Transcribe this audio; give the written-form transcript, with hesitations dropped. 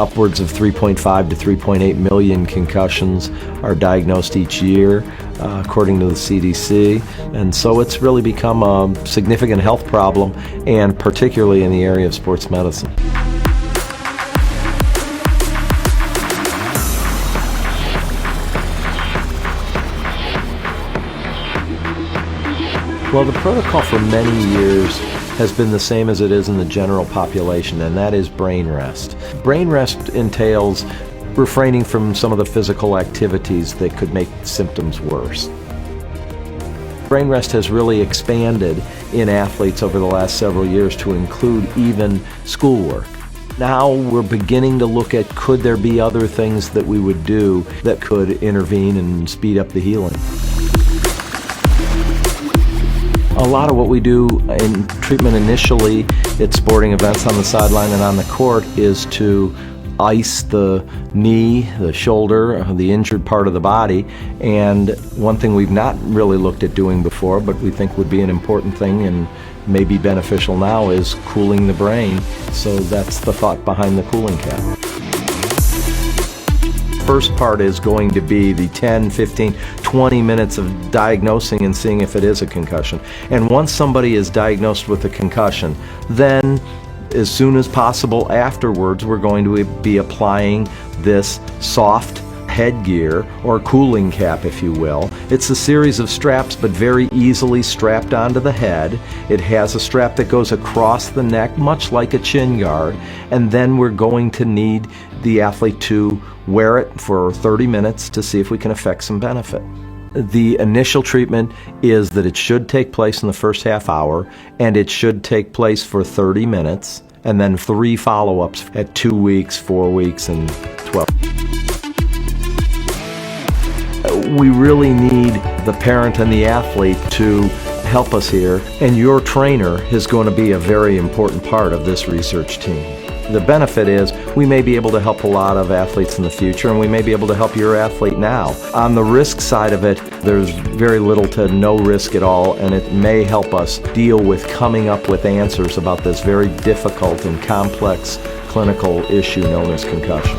Upwards of 3.5 to 3.8 million concussions are diagnosed each year, according to the CDC. And so it's really become a significant health problem, and particularly in the area of sports medicine. Well, the protocol for many years has been the same as it is in the general population, and that is brain rest. Brain rest entails refraining from some of the physical activities that could make symptoms worse. Brain rest has really expanded in athletes over the last several years to include even schoolwork. Now we're beginning to look at, could there be other things that we would do that could intervene and speed up the healing. A lot of what we do in treatment initially at sporting events on the sideline and on the court is to ice the knee, the shoulder, the injured part of the body. And one thing we've not really looked at doing before, but we think would be an important thing and may be beneficial now, is cooling the brain. So that's the thought behind the cooling cap. First part is going to be the 10, 15, 20 minutes of diagnosing and seeing if it is a concussion. And once somebody is diagnosed with a concussion, then as soon as possible afterwards, we're going to be applying this soft headgear, or cooling cap, if you will. It's a series of straps, but very easily strapped onto the head. It has a strap that goes across the neck, much like a chin guard, and then we're going to need the athlete to wear it for 30 minutes to see if we can affect some benefit. The initial treatment is that it should take place in the first half hour, and it should take place for 30 minutes, and then 3 follow-ups at 2 weeks, 4 weeks, and 12. We really need the parent and the athlete to help us here, and your trainer is going to be a very important part of this research team. The benefit is we may be able to help a lot of athletes in the future, and we may be able to help your athlete now. On the risk side of it, there's very little to no risk at all, and it may help us deal with coming up with answers about this very difficult and complex clinical issue known as concussion.